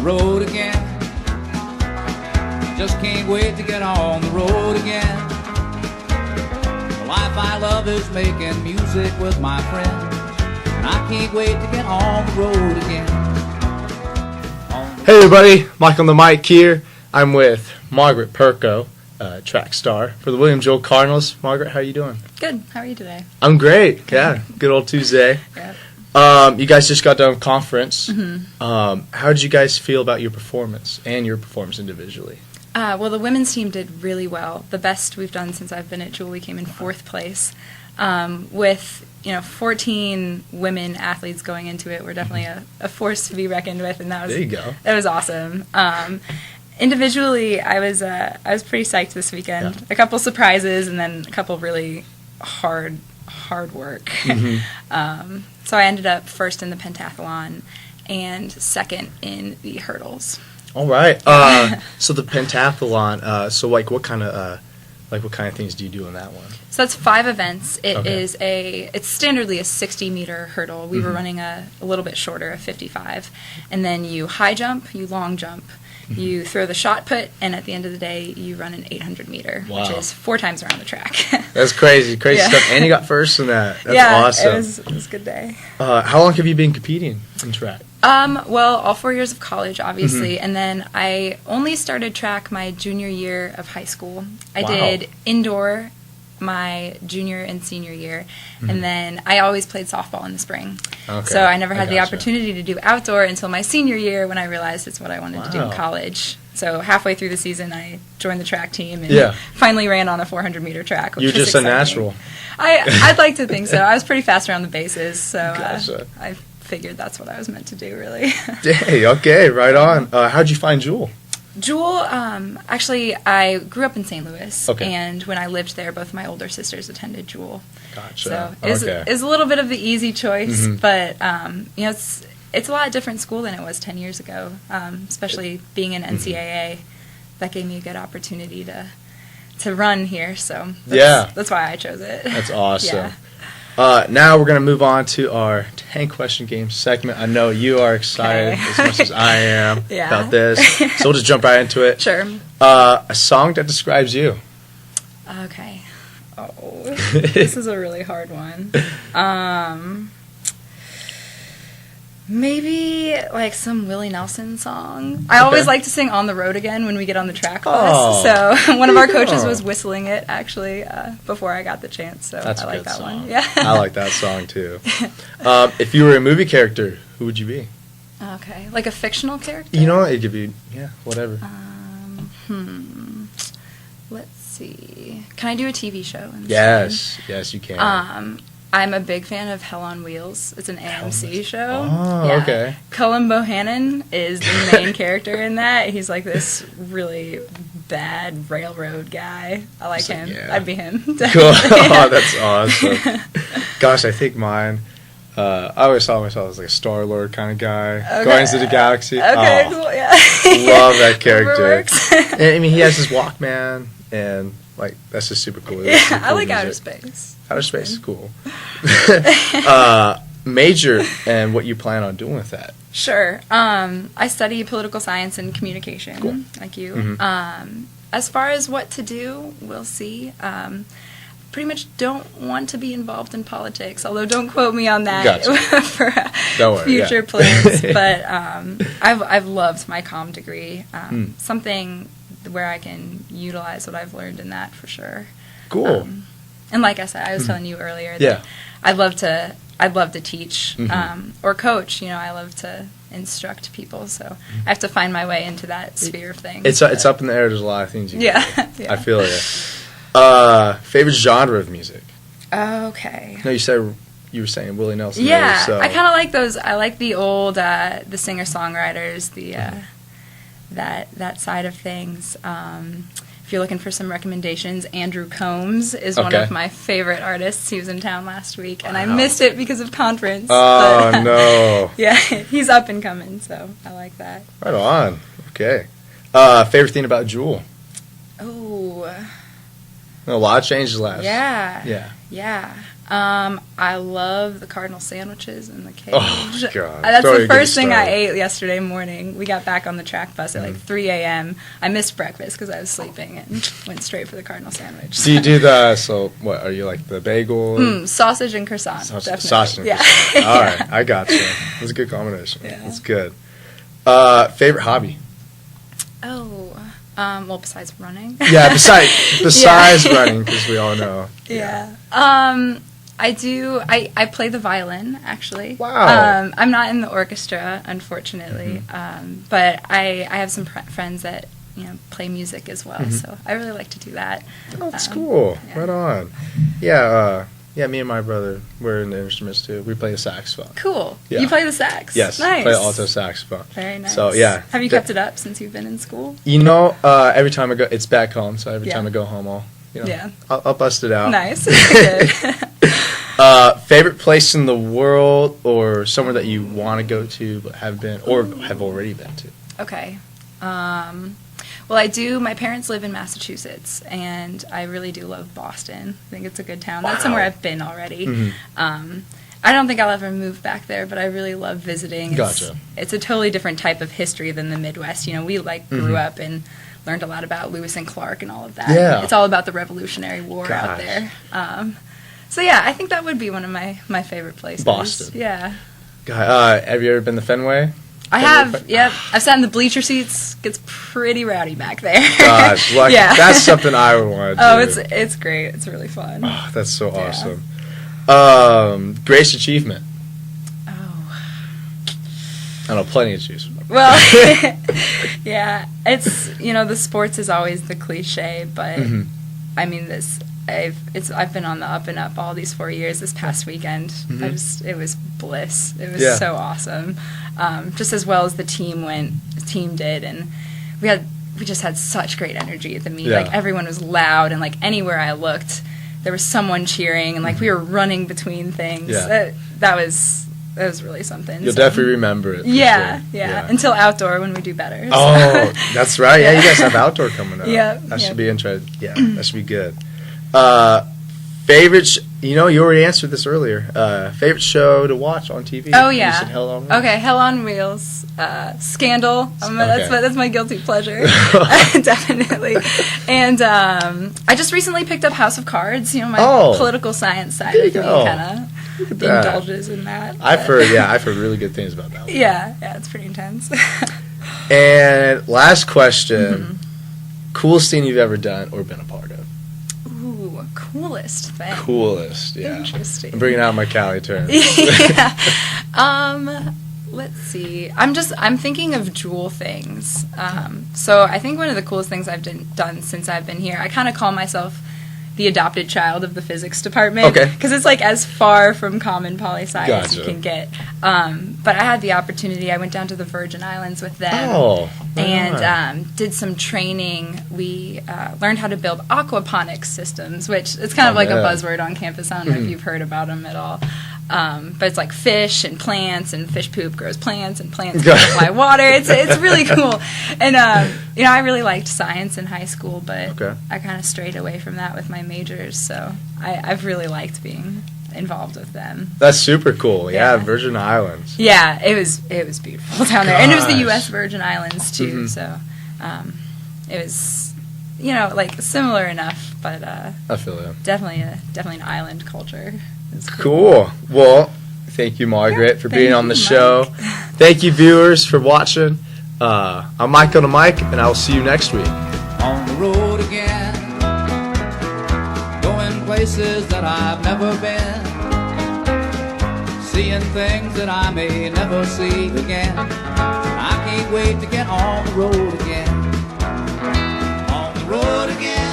road again. Just can't wait to get on the road again. The life I love is making music with my friends, and I can't wait to get on the road again. Hey everybody, Mike on the mic here. I'm with Margaret Perko, track star for the William Joel Cardinals. Margaret, how are you doing? Good. How are you today? I'm great. Yeah, good old Tuesday. Yeah. You guys just got done with conference. Mm-hmm. How did you guys feel about your performance and your performance individually? Well, the women's team did really well. The best we've done since I've been at Jewel. We came in 4th place. With 14 women athletes going into it, we're definitely a force to be reckoned with, and that was there you go. That was awesome. Individually, I was pretty psyched this weekend. Yeah. A couple surprises, and then a couple really hard work. Mm-hmm. So I ended up first in the pentathlon and second in the hurdles. All right. So the pentathlon. So what kind of things do you do in that one? So that's 5 events. It Okay. is it's standardly a 60-meter hurdle. We were running a little bit shorter, a 55. And then you high jump, you long jump, you throw the shot put, and at the end of the day, you run an 800-meter, Wow. which is 4 times around the track. That's crazy Yeah. stuff. And you got first in that. That's yeah, awesome. it was a good day. How long have you been competing in track? Well, all 4 years of college, obviously, and then I only started track my junior year of high school. I Wow. did indoor my junior and senior year, and then I always played softball in the spring. Okay. So I never had the gotcha. opportunity to do outdoor until my senior year when I realized it's what I wanted to do in Wow. college. So halfway through the season, I joined the track team and Yeah. finally ran on a 400-meter track, which You're was just a exciting. natural. I'd like to think so. I was pretty fast around the bases, so Gotcha. I figured that's what I was meant to do, really. Hey, okay, right on. How'd you find Jewel? Jewel, actually, I grew up in St. Louis, Okay. and when I lived there, both my older sisters attended Jewel. Gotcha. So it was a little bit of the easy choice, but it's a lot different school than it was 10 years ago, especially being in NCAA. That gave me a good opportunity to run here, so that's why I chose it. That's awesome. Yeah. Now we're going to move on to our 10-question game segment. I know you are excited Okay. as much as I am Yeah. about this, so we'll just jump right into it. Sure. A song that describes you. Okay. Oh, this is a really hard one. Maybe like some Willie Nelson song. I always like to sing "On the Road Again" when we get on the track bus. Oh. So one of our coaches Oh. was whistling it actually before I got the chance. So That's I a like good that song. one. Yeah. I like that song too. If you were a movie character, who would you be? Okay, like a fictional character. You know, it could be whatever. Let's see. Can I do a TV show instead? Yes, you can. I'm a big fan of Hell on Wheels. It's an AMC show. Oh, Yeah. okay. Cullen Bohannon is the main character in that. He's like this really bad railroad guy. I like him. Yeah. I'd be him. Cool. Oh, that's awesome. Gosh, I think mine. I always saw myself as like a Star-Lord kind of guy. Okay. Guardians of the Galaxy. Okay, Oh, cool. Yeah. love that character. Whatever works. And, I mean, he has his Walkman, and like that's just super cool. That's Yeah, super I cool like outer music. space. Outer space is cool. Major and what you plan on doing with that? Sure. I study political science and communication, Cool. like you. Mhm. As far as what to do, we'll see. Pretty much don't want to be involved in politics, although don't quote me on that Gotcha. for Don't worry, future yeah. plans. But I've loved my comm degree. Something where I can utilize what I've learned in that for sure. Cool. And like I said, I was telling you earlier that Yeah. I'd love to teach Mhm. or coach. I love to instruct people, so I have to find my way into that sphere of things. It's up in the air. There's a lot of things you can do. Yeah. I feel it. Favorite genre of music? Okay. No, you were saying Willie Nelson. Yeah, earlier, so. I kind of like those. I like the old the singer-songwriters, that side of things. If you're looking for some recommendations, Andrew Combs is one Okay. of my favorite artists. He was in town last week, and I Wow. missed it because of conference. Oh, but, no. Yeah, he's up and coming, so I like that. Right on. Okay. Favorite thing about Jewel? Oh, A lot of changes last. Yeah. Yeah. I love the Cardinal sandwiches in the cage. Oh, God. That's Don't the even get me first thing I started. ate yesterday morning. We got back on the track bus at like 3 a.m. I missed breakfast because I was sleeping and went straight for the Cardinal sandwich. So you do so what, are you like the bagel? Sausage and croissant, definitely. Sausage and yeah. croissant. All right, I got you. That's a good combination. Yeah. That's good. Favorite hobby? Well, besides running. Yeah, besides running, because we all know. Yeah. I do. I play the violin, actually. Wow. I'm not in the orchestra, unfortunately, but I have some friends that play music as well. So I really like to do that. Oh, that's cool. Yeah. Right on. Yeah. Yeah. Me and my brother, we're in the instruments too. We play the saxophone. Cool. Yeah. You play the sax. Yes. Nice. Play alto saxophone. Very nice. So yeah. Have you kept it up since you've been in school? Every time I go, it's back home. So every Yeah. time I go home, Yeah. I'll bust it out. Nice. Good. Favorite place in the world, or somewhere that you want to go to but have been, or have already been to? Okay. Well, I do. My parents live in Massachusetts, and I really do love Boston. I think it's a good town. Wow. That's somewhere I've been already. Mm-hmm. I don't think I'll ever move back there, but I really love visiting. Gotcha. It's a totally different type of history than the Midwest. We grew up and learned a lot about Lewis and Clark and all of that. Yeah. It's all about the Revolutionary War out Gosh. there. So yeah, I think that would be one of my favorite places. Boston. Yeah. Have you ever been to Fenway? I have, yep. I've sat in the bleacher seats. Gets pretty rowdy back there. Gosh, Yeah. that's something I would want to do. Oh, it's great. It's really fun. Oh, that's so Yeah. awesome. Greatest achievement? Oh. I know, plenty of choose from. Well, yeah. It's the sports is always the cliche, but I mean I've been on the up and up all these 4 years. This past weekend, it was bliss. It was so awesome. Just as well as the team did, and we just had such great energy at the meet. Yeah. Like everyone was loud, and like anywhere I looked, there was someone cheering, and like we were running between things. Yeah. That was really something. You'll So- definitely remember it. For Yeah, sure. yeah. Until outdoor when we do better. Oh, that's right. Yeah, you guys have outdoor coming up. Yeah, That yeah. should be interesting. Yeah, that should be good. Favorite, you already answered this earlier. Favorite show to watch on TV? Oh You yeah. said Hell on Wheels? Okay, Hell on Wheels, Scandal. Okay. That's my guilty pleasure, definitely. And I just recently picked up House of Cards. My political science side There you of me go. kind Look at of that. indulges in that. I've heard really good things about that one. Yeah, it's pretty intense. And last question, coolest thing you've ever done or been a part of? Ooh, coolest thing. Coolest, yeah. Interesting. I'm bringing out my Cali terms. Yeah. Let's see. I'm thinking of jewel things. So I think one of the coolest things I've done since I've been here, I kind of call myself the adopted child of the physics department. Okay. Because it's like as far from common poli-sci as you Gotcha. can get. But I had the opportunity. I went down to the Virgin Islands with them. Oh, right on. And did some training. We learned how to build aquaponics systems, which it's kind of like man. a buzzword on campus. I don't know if you've heard about them at all. But it's like fish and plants, and fish poop grows plants, and plants supply water. It's really cool. And I really liked science in high school, but Okay. I kind of strayed away from that with my majors. So I've really liked being involved with them. That's super cool. Yeah, Yeah. Virgin Islands. Yeah, it was beautiful down there, and it was the Gosh. U.S. Virgin Islands too. So it was like similar enough, but I feel it. definitely an island culture. It's Cool. Well, thank you, Margaret, for being Thank on the you, show. Thank you, viewers, for watching. I'm Michael the Mike, and I will see you next week. On the road again, going places that I've never been, seeing things that I may never see again. I can't wait to get on the road again. On the road again.